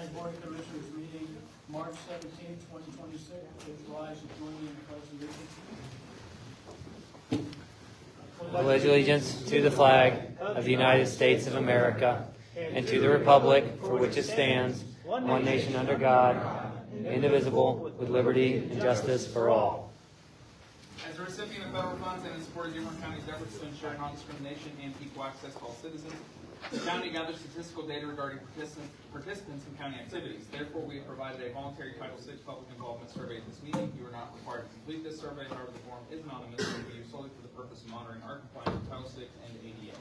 County Board of Commissioners meeting March 17, 2026. Please rise and join me in the pledge of allegiance. Pledge allegiance to the flag of the United States of America and to the republic for which it stands, one nation under God, indivisible, with liberty and justice for all. As a recipient of federal funds and in support of Dearborn County's efforts to ensure non-discrimination and equal access to all citizens, the county gathers statistical data regarding participants in county activities. Therefore, we have provided a voluntary Title VI public involvement survey at this meeting. You are not required to complete this survey. However, the form is anonymous and will be used solely for the purpose of monitoring our compliance with Title VI and ADA.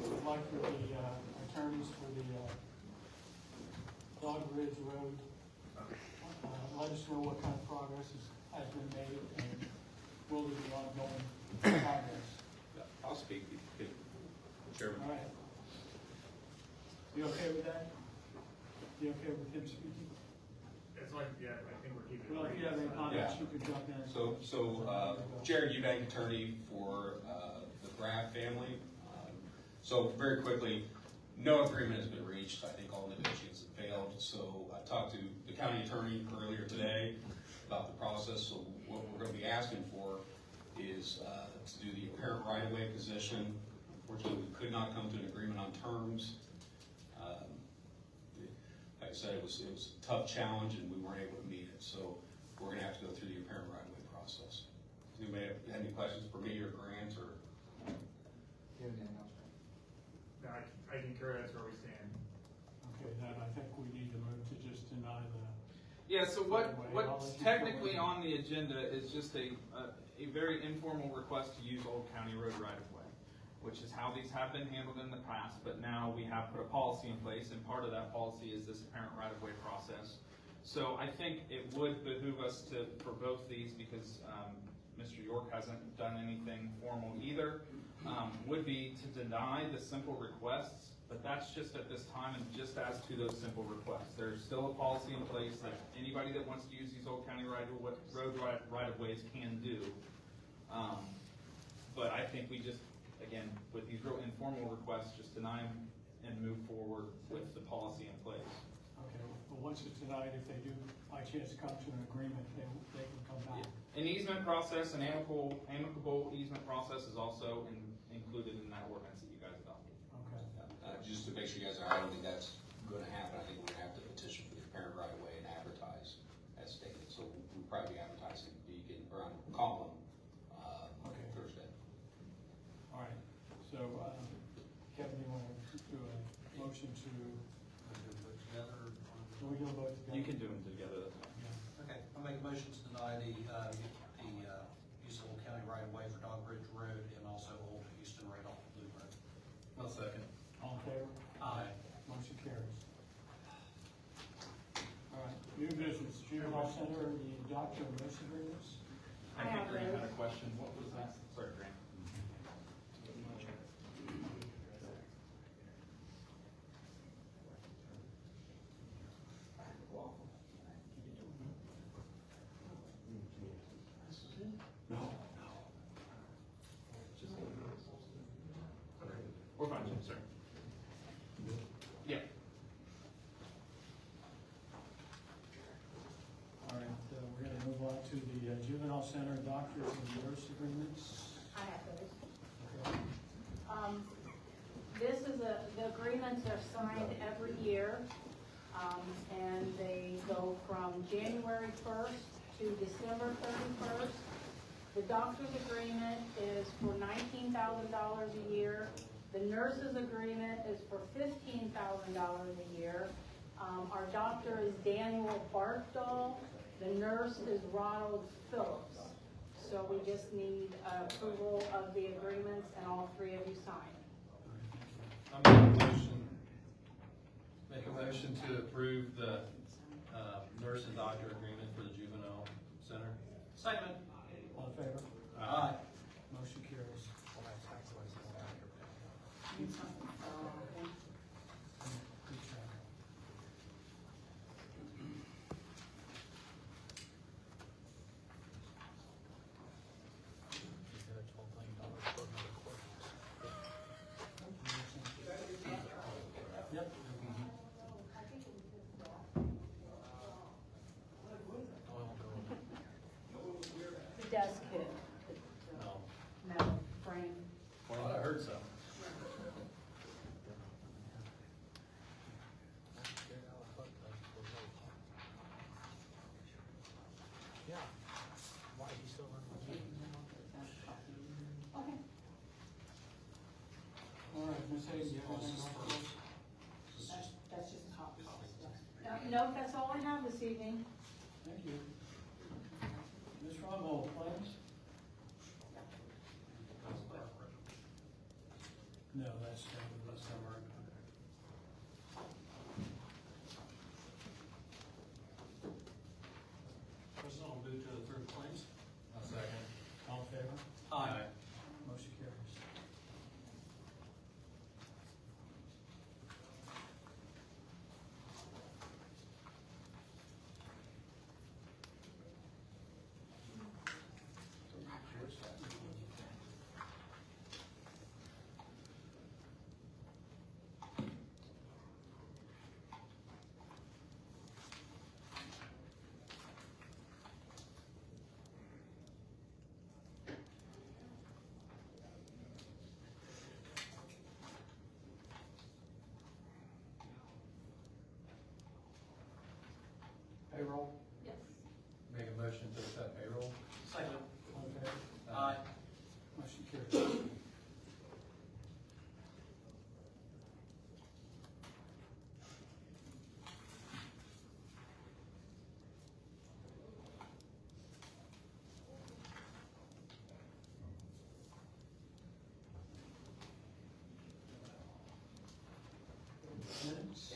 I'd like for the attorneys for the Dog Ridge Road, let us know what kind of progress has been made and will there be ongoing progress. I'll speak, Chairman. All right. You okay with that? You okay with him speaking? It's like, yeah, I think we're keeping. Well, if you have any comments, you could jump in. Jared Eubank, attorney for the Graff family. So very quickly, no agreement has been reached. I think all negotiations have failed. So I talked to the county attorney earlier today about the process. So what we're going to be asking for is to do the apparent right-of-way position. Unfortunately, we could not come to an agreement on terms. Like I said, it was a tough challenge, and we weren't able to meet it. So we're going to have to go through the apparent right-of-way process. Does anybody have any questions for me or Grant or? No, I concur, that's where we stand. Okay, then I think we need to move to just deny the. Yeah, so what's technically on the agenda is just a very informal request to use Old County Road right-of-way, which is how these have been handled in the past, but now we have put a policy in place, and part of that policy is this apparent right-of-way process. So I think it would behoove us for both these, because Mr. York hasn't done anything formal either, would be to deny the simple requests, but that's just at this time and just as to those simple requests. There's still a policy in place that anybody that wants to use these Old County road right-of-ways can do. But I think we just, again, with these real informal requests, just deny them and move forward with the policy in place. Okay, but once it's denied, if they do by chance come to an agreement, they can come back. An easement process, an amicable easement process is also included in that ordinance that you guys adopted. Okay. Just to make sure you guys are, I don't think that's going to happen. I think we're going to have to petition for the apparent right away and advertise as stated. So we'll probably be advertising Beacon or on Column Thursday. All right. So, Kevin, you want to do a motion to? Are we going to vote together? You can do them together. Yeah. Okay, I'll make a motion to deny the use of Old County right of way for Dog Ridge Road and also Old Houston right off of Blue Road. I'll second. All in favor? Aye. Motion carries. All right, new business, Juvenile Center, the doctor and nurse agreements. I think Grant had a question. What was that? Sorry, Grant. We're fine, sir. Yeah. All right, we're going to move on to the Juvenile Center doctors and nurse agreements. I have those. Okay. The agreements are signed every year, and they go from January 1st to December 31st. The doctor's agreement is for $19,000 a year. The nurse's agreement is for $15,000 a year. Our doctor is Daniel Barkdahl. The nurse is Ronald Phillips. So we just need approval of the agreements, and all three of you sign. Make a motion to approve the nurse and doctor agreement for the juvenile center. Second. All in favor? Aye. Motion carries. And sign. Okay. Good job. note, that's all I have this evening. Thank you. Ms. Ronald, claims? No, that's summary. President, I'll move to approve claims. I'll second. All in favor? Aye. Motion carries. Payroll? Yes. Make a motion to accept payroll. Second. All in favor? Aye. Motion carries. Minutes?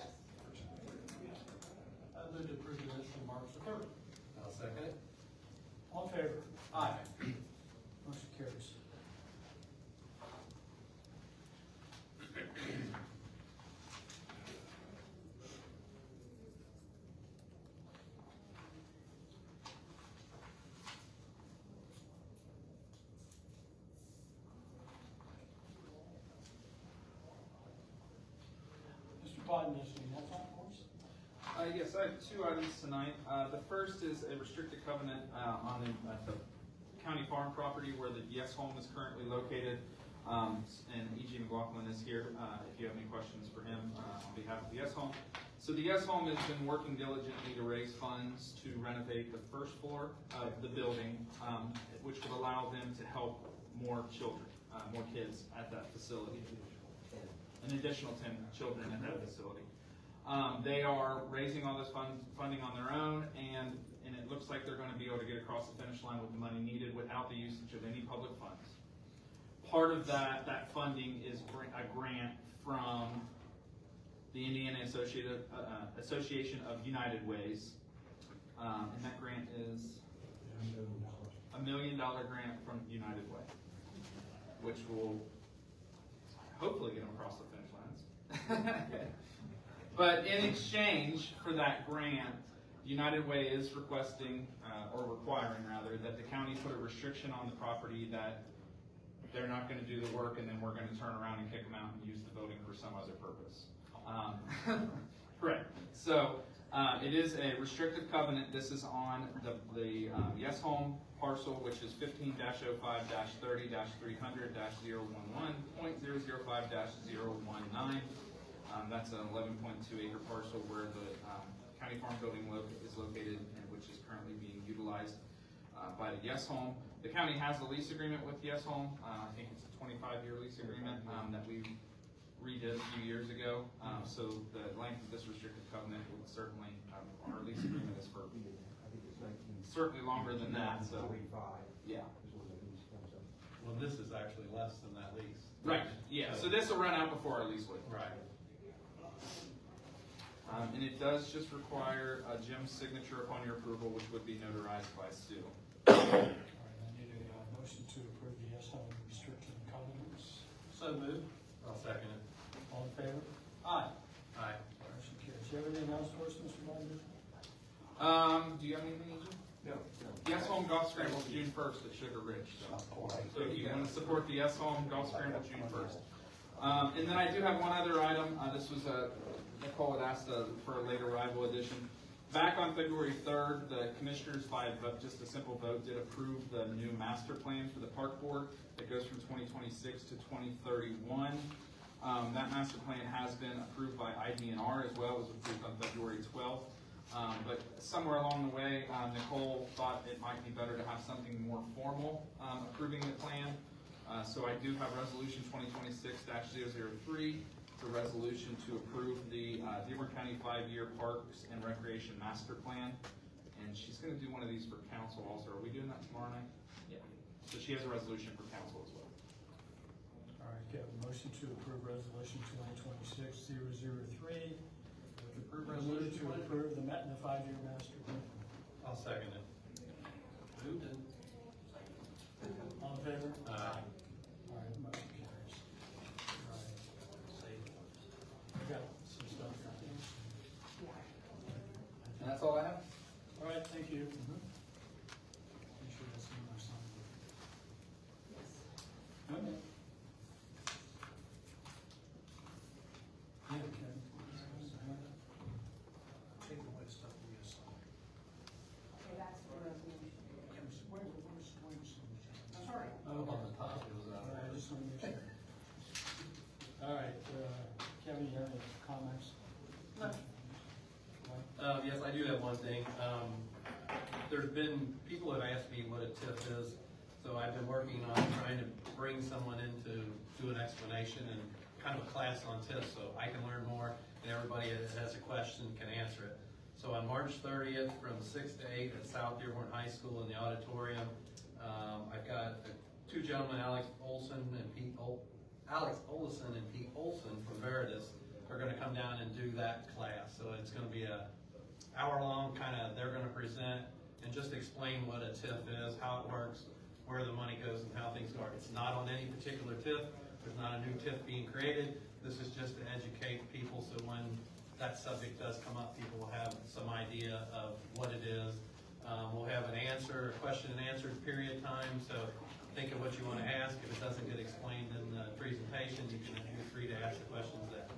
I move to approve the minutes from March the 3rd. I'll second it. All in favor? Aye. Motion carries. Mr. Podden, you have that for us? Yes, I have two items tonight. The first is a restricted covenant on the county farm property where the Yes Home is currently located. And E.G. McLaughlin is here if you have any questions for him on behalf of the Yes Home. So the Yes Home has been working diligently to raise funds to renovate the first floor of the building, which would allow them to help more children, more kids at that facility. An additional 10 children at that facility. They are raising all this funding on their own, and it looks like they're going to be able to get across the finish line with the money needed without the usage of any public funds. Part of that funding is a grant from the Indiana Association of United Ways, and that grant is $1 million grant from United Way, which will hopefully get them across the finish lines. But in exchange for that grant, United Way is requesting, or requiring rather, that the county put a restriction on the property that they're not going to do the work and then we're going to turn around and kick them out and use the building for some other purpose. Correct. So it is a restrictive covenant. This is on the Yes Home parcel, which is 15-05-30-300-011.005-019. That's an 11.2 acre parcel where the county farm building is located, and which is currently being utilized by the Yes Home. The county has a lease agreement with Yes Home. I think it's a 25-year lease agreement that we redid a few years ago. So the length of this restricted covenant would certainly, our lease agreement is for certainly longer than that. So yeah. Well, this is actually less than that lease. Right. Yeah. So this will run out before our lease would. Right. And it does just require Jim's signature upon your approval, which would be notarized by Stu. All right, I need a motion to approve the Yes Home restricted covenants. So moved. I'll second it. All in favor? Aye. Aye. Motion carries. Do you have anything else for us, Mr. Biden? Do you have anything, Jim? No. Yes Home Golf Scramble June 1st at Sugar Ridge. So if you want to support the Yes Home Golf Scramble June 1st. And then I do have one other item. This was Nicole had asked for a late arrival edition. Back on February 3rd, the commissioners, by just a simple vote, did approve the new master plan for the park board that goes from 2026 to 2031. That master plan has been approved by IDNR as well. It was approved on February 12th. But somewhere along the way, Nicole thought it might be better to have something more formal approving the plan. So I do have Resolution 2026-003. It's a resolution to approve the Dearborn County 5-year Parks and Recreation Master Plan. And she's gonna do one of these for council also. Are we doing that tomorrow night? Yeah. So she has a resolution for council as well. All right, okay, motion to approve resolution 2026-003. Resolution to approve the 5-year master plan. I'll second it. Moved and All in favor? Aye. All right, motion carries. All right, saved. we got some stuff. And that's all I have. All right, thank you. Make sure that's in our sign. Okay. Yeah, okay. Take away stuff we assigned. Okay, that's the resolution. Sorry. Oh, On the top, it was, all right, I just want to make sure. All right, Kevin, you have any comments? Yes, I do have one thing. There's been, people have asked me what a TIF is, so I've been working on trying to bring someone in to do an explanation and kind of a class on TIF, so I can learn more, and everybody that has a question can answer it. So on March 30th, from 6 to 8 at South Dearborn High School in the auditorium, I've got two gentlemen, Alex Olson and Pete Olson from Veritas, are gonna come down and do that class. So it's gonna be a hour-long, they're gonna present and just explain what a TIF is, how it works, where the money goes and how things are. It's not on any particular TIF, there's not a new TIF being created. This is just to educate people, so when that subject does come up, people will have some idea of what it is. We'll have a question and answer period time, so think of what you want to ask. If it doesn't get explained in the presentation, you're free to ask the questions that.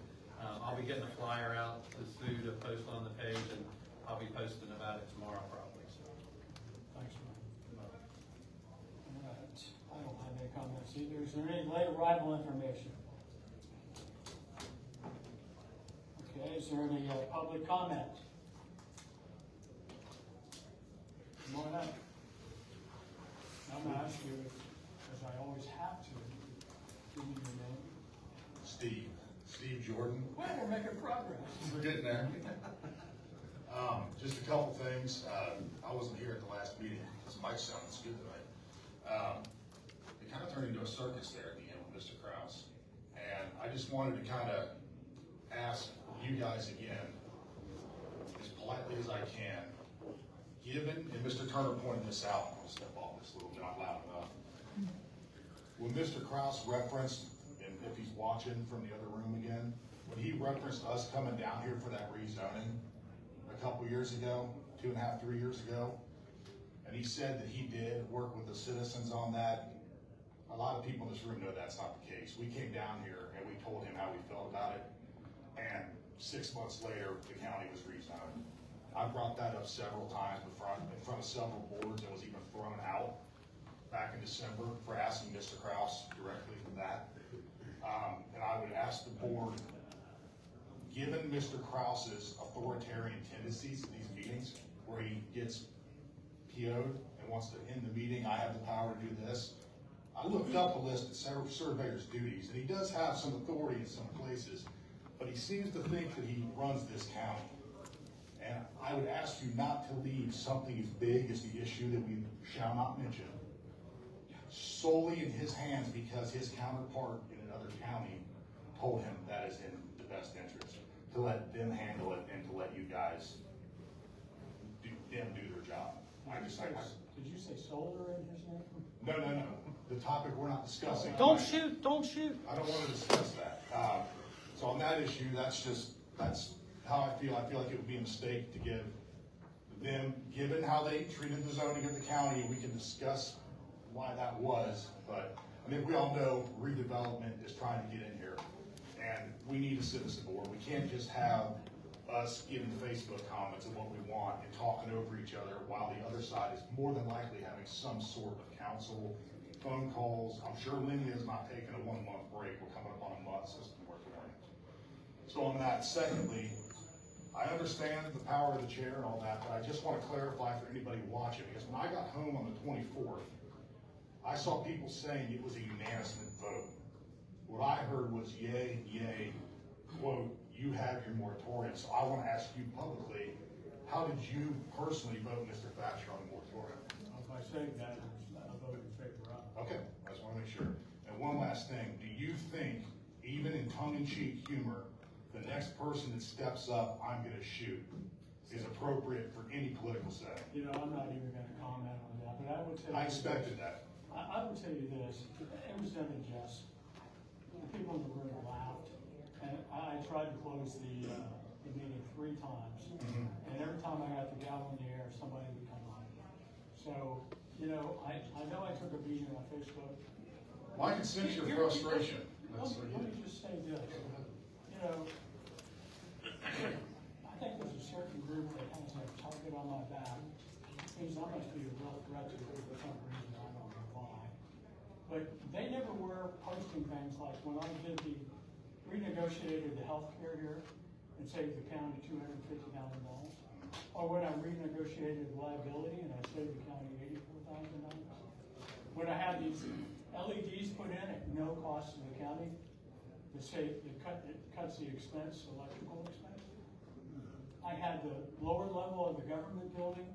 I'll be getting a flyer out to Sue to post on the page, and I'll be posting about it tomorrow probably. So. Thanks, Mike. All right, I don't have any comments either. Is there any late arrival information? Okay, is there any public comment? Come on up. I'm gonna ask you, as I always have to, give me your name. Steve Jordan. Well, we're making progress. We're getting there. Just a couple things. I wasn't here at the last meeting because Mike sounded good tonight. It kind of turned into a circus there at the end with Mr. Krause. And I just wanted to kind of ask you guys again, as politely as I can, given, and Mr. Turner pointed this out, I'm going to step off this a little bit, not loud enough. When Mr. Krause referenced, and if he's watching from the other room again, when he referenced us coming down here for that rezoning a couple years ago, 2.5, 3 years ago, and he said that he did work with the citizens on that, a lot of people in this room know that's not the case. We came down here and we told him how we felt about it, and 6 months later, the county was rezoned. I brought that up several times in front of several boards and was even thrown out back in December for asking Mr. Krause directly for that. And I would ask the board, given Mr. Krause's authoritarian tendencies in these meetings, where he gets PO'd and wants to end the meeting, I have the power to do this. I looked up a list of surveyor's duties, and he does have some authority in some places, but he seems to think that he runs this county. And I would ask you not to leave something as big as the issue that we shall not mention solely in his hands because his counterpart in another county told him that is in the best interest, to let them handle it and to let you guys do their job. Did you say solar in his name? No. The topic we're not discussing. Don't shoot. I don't want to discuss that. So on that issue, that's how I feel. I feel like it would be a mistake to give them, given how they treated the zoning of the county, we can discuss why that was, but I mean, we all know redevelopment is trying to get in here, and we need a citizen board. We can't just have us giving Facebook comments of what we want and talking over each other while the other side is more than likely having some sort of council, phone calls. I'm sure Linda is not taking a 1-month break. We're coming up on a month system we're doing. So on that, secondly, I understand the power of the chair and all that, but I just want to clarify for anybody watching, because when I got home on the 24th, I saw people saying it was a unanimous vote. What I heard was yay, yay, quote, you have your moratorium. So I want to ask you publicly, how did you personally vote, Mr. Thatcher, on the moratorium? If I say that, I vote in favor of. Okay, I just want to make sure. And one last thing, do you think, even in tongue-in-cheek humor, the next person that steps up, I'm gonna shoot, is appropriate for any political setting? You know, I'm not even gonna comment on that, but I would say. I expected that. I would tell you this, it was done in jest. The people in the room laughed, and I tried to close the meeting 3 times. And every time I got the gavel in the air, somebody would come on. So, you know, I know I took a beating on Facebook. Well, I can sense your frustration. Let me just say this, you know, I think there's a certain group that has a target on my back. Means I must be a real threat to them for some reason, I don't know why. But they never were posting things like when I did renegotiated the healthcare here and saved the county $250,000. Or when I renegotiated liability and I saved the county $84,000. When I had these LEDs put in at no cost to the county, it cuts the expense, electrical expense. I had the lower level of the government building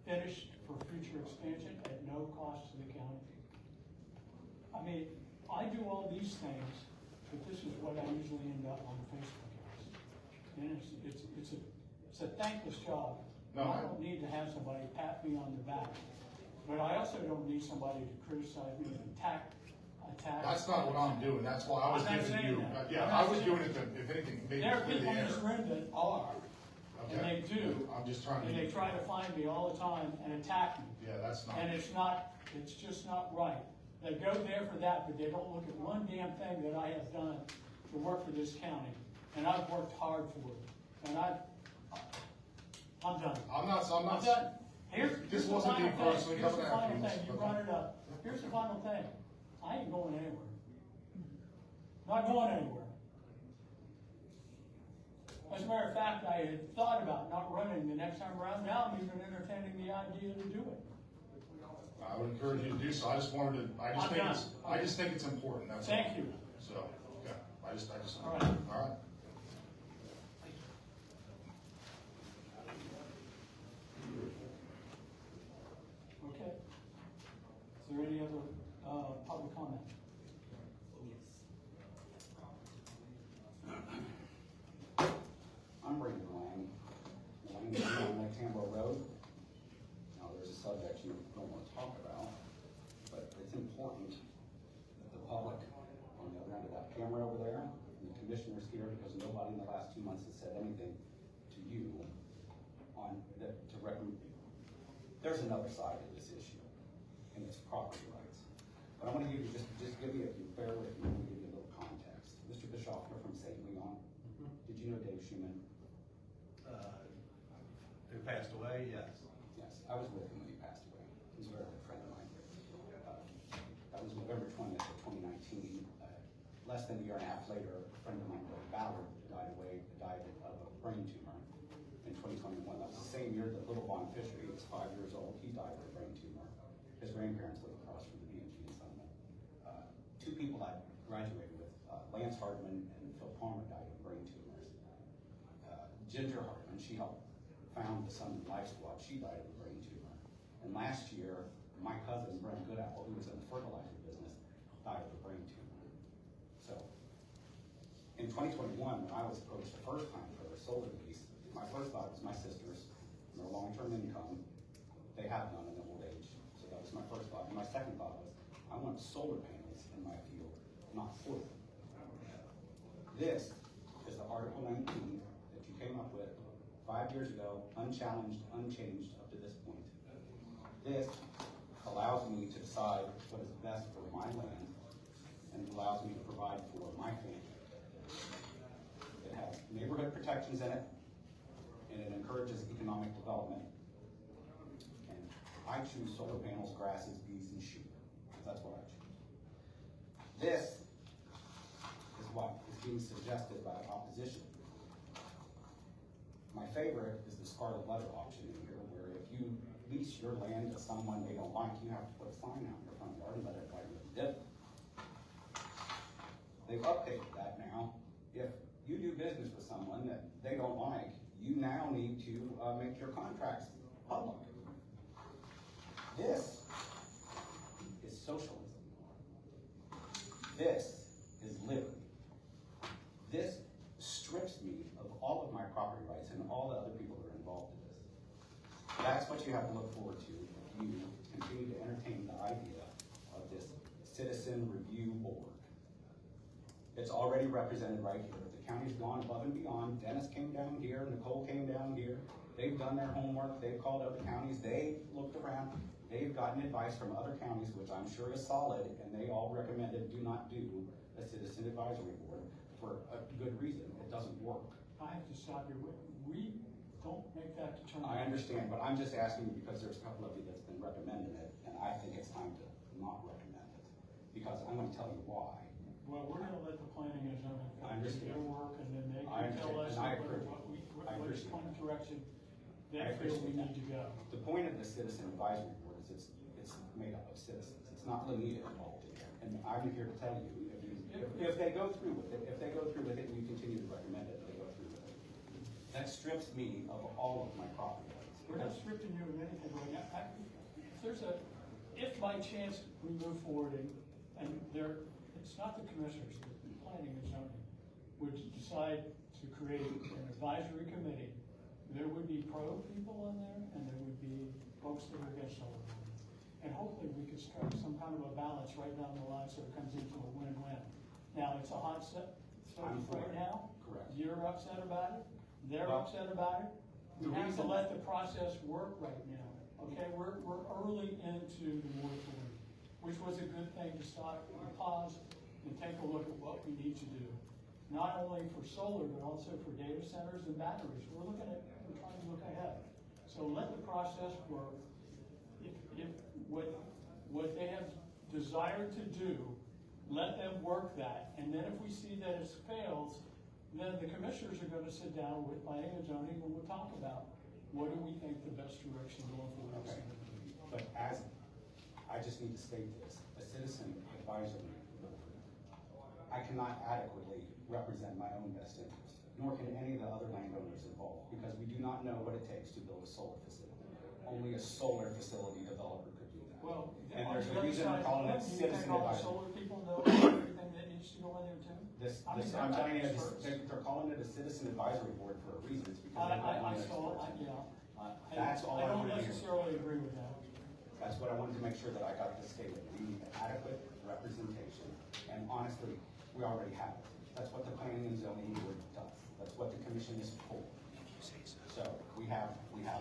finished for future expansion at no cost to the county. I mean, I do all these things, but this is what I usually end up on the Facebook ads. And it's a thankless job. No, I don't need to have somebody pat me on the back. But I also don't need somebody to criticize me and attack. That's not what I'm doing, that's why I was I'm not giving saying you, that. yeah, I was doing it to, if anything, maybe There are clear the people in air. this room that are, and Okay. they do, I'm just trying to. and they try to find me all the time and attack me. Yeah, that's not. And it's just not right. They go there for that, but they don't look at one damn thing that I have done to work for this county. And I've worked hard for it. And I'm done. I'm not. I'm done. Here's This the wasn't me final personally thing. Here's the coming after final you. thing. You Okay. brought it up. Here's the final thing. I ain't going anywhere. Not going anywhere. As a matter of fact, I had thought about not running the next time around. Now I'm even entertaining the idea to do it. I would encourage you to do so. I just wanted to. I just think it's important. That's all. Thank you. So, okay. I just. All right. All right. Okay. Is there any other public comment? I'm Brandon Lang. I'm on Lake Tambo Road. Now, there's a subject you don't want to talk about, but it's important that the public, on the other end of that camera over there, and the commissioners here, because nobody in the last 2 months has said anything to you on that to recommend. There's another side to this issue, and it's property rights. But I want to give you just give me, if you bear with me, let me give you a little context. Mr. Bischoff, you're from St. Leon. Did you know Dave Schumann? Who passed away? Yes. Yes, I was with him when he passed away. He's a very good friend of mine. That was November 20th of 2019. Less than a year and a half later, a friend of mine, Bill Ballard, died of a brain tumor in 2021. That was the same year that little Von Fisher, he was 5 years old, he died of a brain tumor. His grandparents lived across from the BMG in Sunday. 2 people I graduated with, Lance Hartman and Phil Palmer, died of brain tumors. Ginger Hartman, she helped found the Sun Life Squad, she died of a brain tumor. And last year, my cousin, Brent Goodapple, who was in the fertilizer business, died of a brain tumor. So, in 2021, when I was approached the first time for their solar lease, my first thought was my sisters, and their long-term income, they have none in their old age. So that was my first thought. And my second thought was, I want solar panels in my field, not for them. This is the Article 19 that you came up with 5 years ago, unchallenged, unchanged up to this point. This allows me to decide what is best for my land, and it allows me to provide for my family. It has neighborhood protections in it, and it encourages economic development. And I choose solar panels, grasses, bees, and sheep, because that's what I choose. This is what is being suggested by opposition. My favorite is the scarlet letter option in here, where if you lease your land to someone they don't like, you have to put a sign out in your front yard and let everybody know you did. They've updated that now. If you do business with someone that they don't like, you now need to make your contracts public. This is socialism. This is liberty. This strips me of all of my property rights and all the other people that are involved in this. That's what you have to look forward to if you continue to entertain the idea of this citizen review board. It's already represented right here. The county's gone above and beyond. Dennis came down here, Nicole came down here. They've done their homework, they've called other counties, they've looked around, they've gotten advice from other counties, which I'm sure is solid, and they all recommended do not do a citizen advisory board for a good reason. It doesn't work. I have to stop you. We don't make that determination. I understand, but I'm just asking you because there's a couple of you that's been recommending it, and I think it's time to not recommend it. Because I'm gonna tell you why. Well, we're gonna let the planning and zoning I do understand. their work, and then they I can tell us understand, and I agree. I what appreciate point of direction they I feel we appreciate that. need to go. The point of the citizen advisory board is it's made up of citizens. It's not Lenita involved in it. And I'm here to tell you, if they go through with it, and you continue to recommend it, they go through with it. That strips me of all of my property rights. We're not stripping you of anything right now. If by chance we move forward and it's not the commissioners, the planning and zoning would decide to create an advisory committee, there would be pro people on there and there would be folks that are against all of them. And hopefully we could strike some kind of a balance right down the line so it comes into a win-win. Now, it's a hot subject right now. Correct. You're upset about it. They're Well, upset about it. We the have to reason- let the process work right now. Okay, we're early into the moratorium, which was a good thing to start and pause and take a look at what we need to do. Not only for solar, but also for data centers and batteries. We're trying to look ahead. So let the process work. If what they have desired to do, let them work that. And then if we see that it fails, then the commissioners are gonna sit down with planning and zoning and we'll talk about what do we think the best direction going forward is. Okay. But I just need to state this, a citizen advisory board, I cannot adequately represent my own best interest, nor can any of the other landowners involved, because we do not know what it takes to build a solar facility. Only a solar facility developer could do that. Well, And on there's the a other reason side, we're calling it do you citizen think all the advisory. solar people know everything that needs to go in there too? I'm telling you, they're calling it a citizen advisory board for a reason, it's because they don't want experts. That's all I I don't wanted to hear. necessarily agree with that. That's what I wanted to make sure that I got this stated. We need adequate representation, and honestly, we already have it. That's what the planning and zoning board does. That's what the commission is for. So we have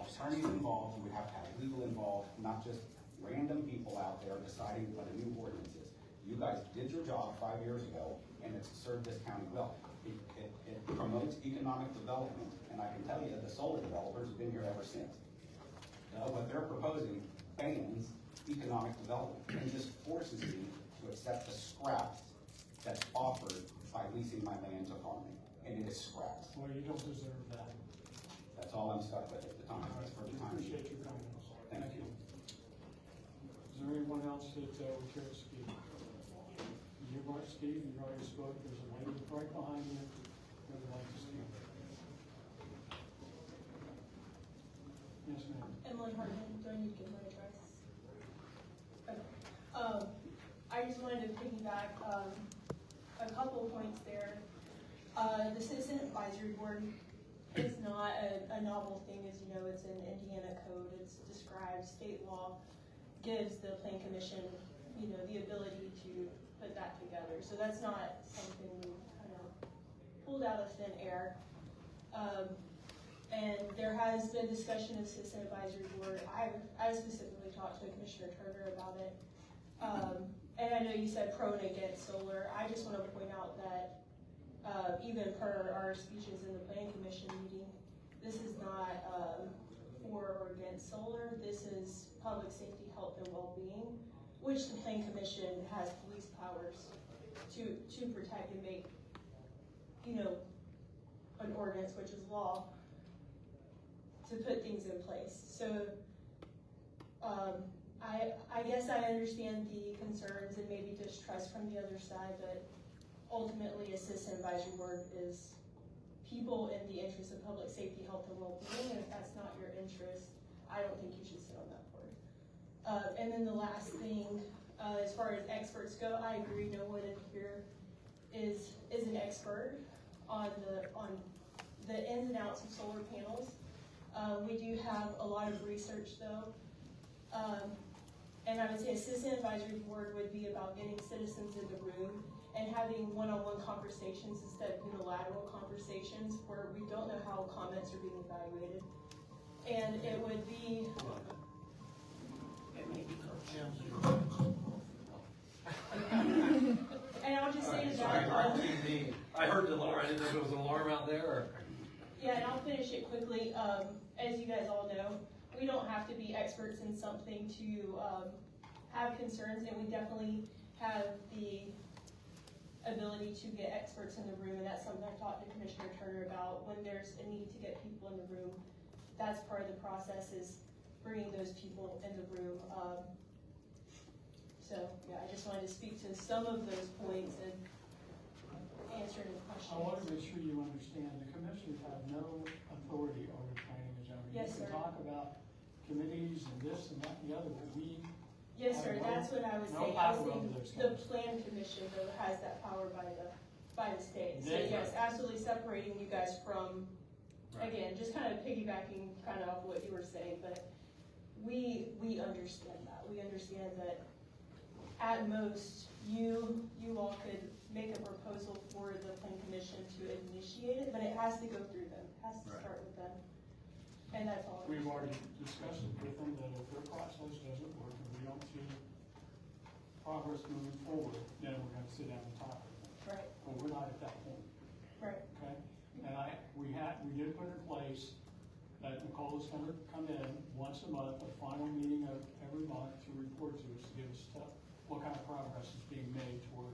attorneys involved, we have to have legal involved, not just random people out there deciding what a new ordinance is. You guys did your job 5 years ago, and it's served this county well. It promotes economic development, and I can tell you, the solar developers have been here ever since. What they're proposing bans economic development and just forces me to accept the scraps that's offered by leasing my land to farming, and it is scraps. Well, you don't deserve that. That's all I'm stuck with at the time, All right, that's for the we time. appreciate your comments. Thank you. Is there anyone else that would care to speak? You've already, Steve, you've already spoke. There's a lady right behind you that would like to speak. Yes, ma'am. Emily Hartman, do I need to give my address? Okay. I just wanted to piggyback, a couple of points there. The Citizen Advisory Board is not a novel thing, as you know, it's an Indiana code, it's described, state law gives the Plan Commission, the ability to put that together. So that's not something we kind of pulled out of thin air. And there has been discussion of Citizen Advisory Board. I specifically talked to Commissioner Turner about it. And I know you said pro and against solar. I just want to point out that even per our speeches in the Planning Commission meeting, this is not for or against solar. This is public safety, health, and well-being, which the Planning Commission has police powers to protect and make, an ordinance, which is law, to put things in place. So I guess I understand the concerns and maybe distrust from the other side, but ultimately a Citizen Advisory Board is people in the interest of public safety, health, and well-being, and if that's not your interest, I don't think you should sit on that board. And then the last thing, as far as experts go, I agree, no one in here is an expert on the ins and outs of solar panels. We do have a lot of research though. And I would say a citizen advisory board would be about getting citizens in the room and having one-on-one conversations instead of unilateral conversations where we don't know how comments are being evaluated. And it would be, and I'll just say to Sorry, that, TV. I heard the alarm, I didn't know if it was an alarm out there or. yeah, and I'll finish it quickly. As you guys all know, we don't have to be experts in something to have concerns, and we definitely have the ability to get experts in the room, and that's something I talked to Commissioner Turner about. When there's a need to get people in the room, that's part of the process, is bringing those people in the room. So, yeah, I just wanted to speak to some of those points and answer any questions. I want to make sure you understand, the commissioners have no authority over planning and zoning. Yes, You sir. can talk about committees and this and that and the other, but we, Yes, sir, that's what I was No saying. I was power over saying those the guys. plan commission though has that power by the state. So They- yes, absolutely separating you guys from, Right. again, just kind of piggybacking kind of off what you were saying, but we understand that. We understand that at most, you all could make a proposal for the plan commission to initiate it, but it has to go through them, it has to Right. start with them. And that's all. we've already discussed it with them, that if their process doesn't work and we don't see progress moving forward, then we're gonna sit down and talk with them. Right, But we're not at that point, right, okay? And we did put in place that Nicole is gonna come in once a month, a final meeting of every month to report to us, to give us what kind of progress is being made toward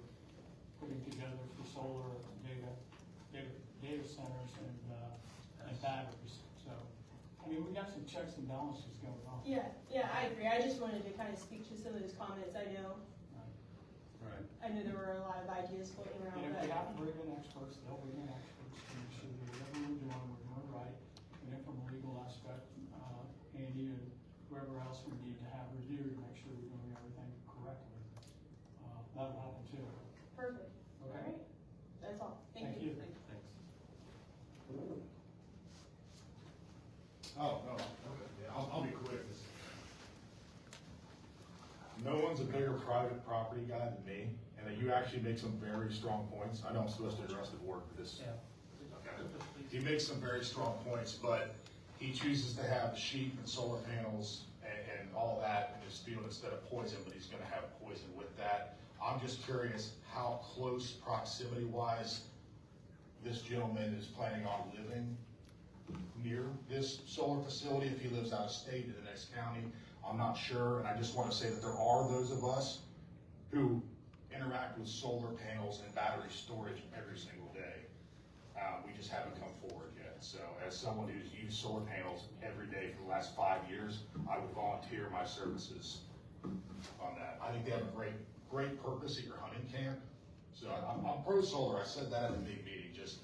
putting together for solar data centers and batteries. So, I mean, we got some checks and balances going on. yeah, I agree. I just wanted to kind of speak to some of those comments. I know there were a lot of ideas floating around, And if we but have to bring in experts, they'll bring in experts to make sure that whatever we're doing right. And then from a legal aspect, Andy and whoever else we need to have reviewed, make sure we're doing everything correctly. That'll happen too. perfect. All Okay? right, that's all. Thank Thank you. you. Thanks. Oh, no, yeah, I'll be quick. No one's a bigger private property guy than me, and that you actually make some very strong points. I know I'm supposed to address the board for this. Okay. He makes some very strong points, but he chooses to have sheep and solar panels and all that in his field instead of poison, but he's gonna have poison with that. I'm just curious how close proximity wise this gentleman is planning on living near this solar facility, if he lives out of state in the next county. I'm not sure, and I just want to say that there are those of us who interact with solar panels and battery storage every single day. We just haven't come forward yet. So as someone who's used solar panels every day for the last 5 years, I would volunteer my services on that. I think they have a great purpose at your hunting camp. So I'm pro solar. I said that at the big meeting, just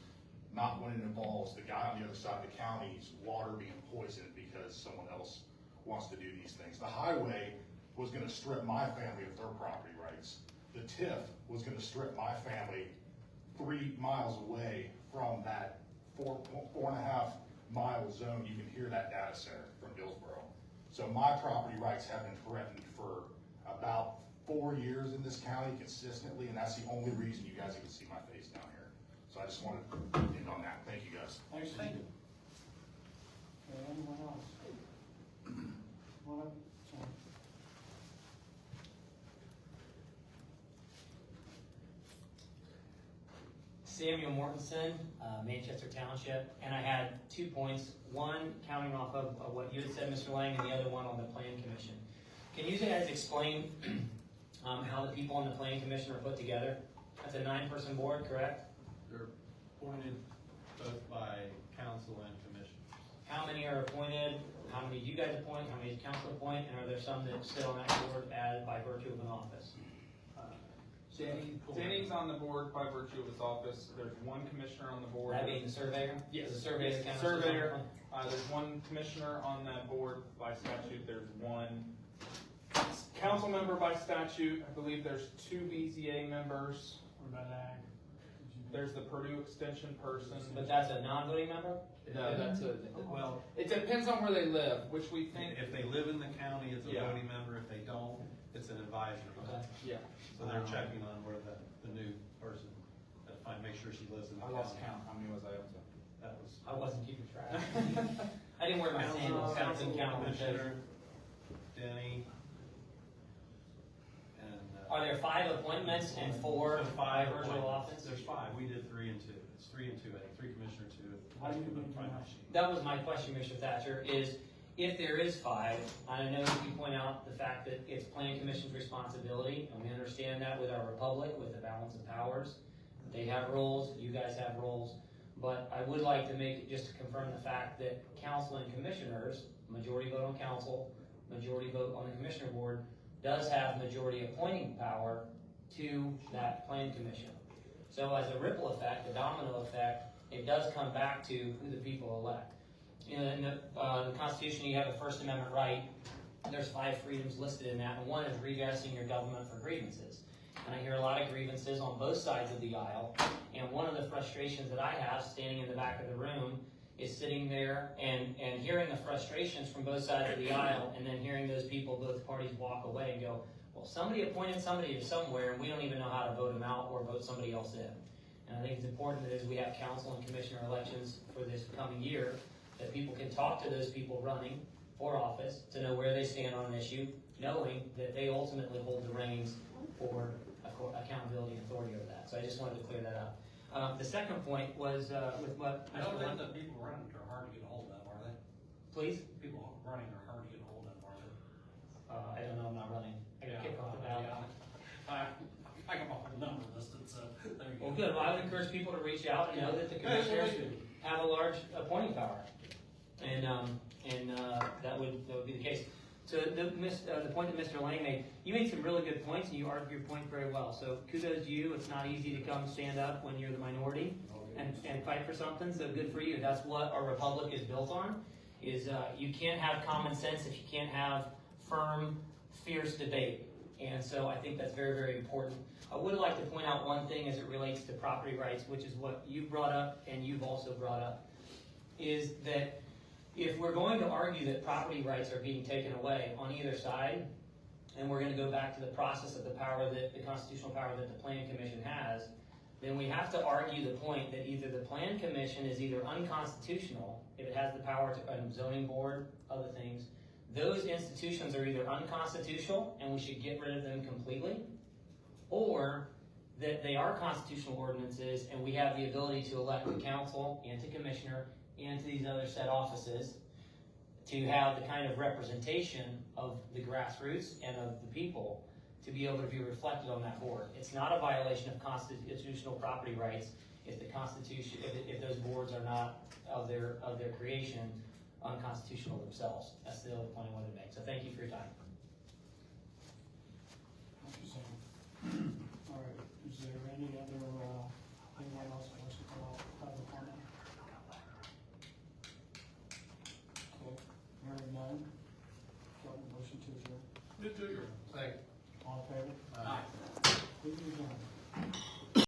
not when it involves the guy on the other side of the county's water being poisoned because someone else wants to do these things. The highway was gonna strip my family of their property rights. The TIF was gonna strip my family 3 miles away from that 4.5 mile zone. You can hear that data center from Hillsborough. So my property rights have been threatened for about 4 years in this county consistently, and that's the only reason you guys even see my face down here. So I just wanted to end on that. Thank you, guys. Thanks. Thank you. Okay, anyone else? One up, sorry. Samuel Mortensen, Manchester Township, and I had 2 points. One, counting off of what you had said, Mr. Lang, and the other one on the Plan Commission. Can you guys explain how the people on the Plan Commission are put together? That's a 9-person board, correct? They're appointed both by council and commission. How many are appointed? How many do you guys appoint? How many does council appoint? And are there some that sit on that board by virtue of an office? Denny's on the board by virtue of his office. There's one commissioner on the board. That being the surveyor? Yes. The surveyor count as Surveyor. one? There's one commissioner on that board by statute. There's one council member by statute. I believe there's 2 BZA members. What about ag? There's the Purdue Extension person. But that's a non-voting member? No, that's a, Well, it depends on where they live, which we think, if they live in the county, it's a Yeah. voting member. If they don't, it's an advisory. Okay. yeah. So they're checking on where the new person, make sure she lives in the I county. lost count. How many was I up to? That was. I wasn't keeping track. I didn't wear my sandals, so I didn't count my toes. Commissioner, Denny, and. Are there 5 appointments and 4 5 virtual office? There's 5. We did 3 and 2. It's 3 and 2, I think. 3 commissioner, 2. How do you make Find that? my sheet. That was my question, Mr. Thatcher, is if there is 5, I know you point out the fact that it's Plan Commission's responsibility, and we understand that with our republic, with the balance of powers. They have roles, you guys have roles, but I would like to make it, just to confirm the fact that council and commissioners, majority vote on council, majority vote on the commissioner board, does have majority appointing power to that plan commission. So as a ripple effect, a domino effect, it does come back to who the people elect. In the Constitution, you have a First Amendment right. There's 5 freedoms listed in that, and one is redressing your government for grievances. And I hear a lot of grievances on both sides of the aisle, and one of the frustrations that I have, standing in the back of the room, is sitting there and hearing the frustrations from both sides of the aisle, and then hearing those people, both parties, walk away and go, well, somebody appointed somebody to somewhere, and we don't even know how to vote them out or vote somebody else in. And I think it's important that as we have council and commissioner elections for this coming year, that people can talk to those people running for office to know where they stand on an issue, knowing that they ultimately hold the reins for accountability and authority over that. So I just wanted to clear that up. The second point was with what I don't Mr. think Lund- that people running are hard to get a hold of, are they? Please? People running are hard to get a hold of, are they? I don't know, I'm not running. I got kicked off the ballot. I got my whole number listed, so there you go. Well, good. Well, I would encourage people to reach out and know that the commissioners have a large appointing power, and that would be the case. So the point that Mr. Lang made, you made some really good points, and you argued your point very well. So kudos to you. It's not easy to come stand up when you're the minority and fight for something. So good for you. That's what our republic is built on. Is you can't have common sense if you can't have firm, fierce debate. And so I think that's very, very important. I would like to point out one thing as it relates to property rights, which is what you brought up and you've also brought up, is that if we're going to argue that property rights are being taken away on either side, and we're going to go back to the process of the power that the constitutional power that the Plan Commission has, then we have to argue the point that either the Plan Commission is either unconstitutional, if it has the power to, a zoning board, other things, those institutions are either unconstitutional and we should get rid of them completely, or that they are constitutional ordinances and we have the ability to elect the council and to commissioner and to these other set offices to have the kind of representation of the grassroots and of the people to be able to be reflected on that board. It's not a violation of constitutional property rights if the Constitution, if those boards are not of their creation unconstitutional themselves. That's the other point I wanted to make. So thank you for your time. All right, is there any other, anyone else that wants to come out, have a comment? Okay, hearing none, got a motion to adjourn. Second. All in favor? Aye. Please adjourn.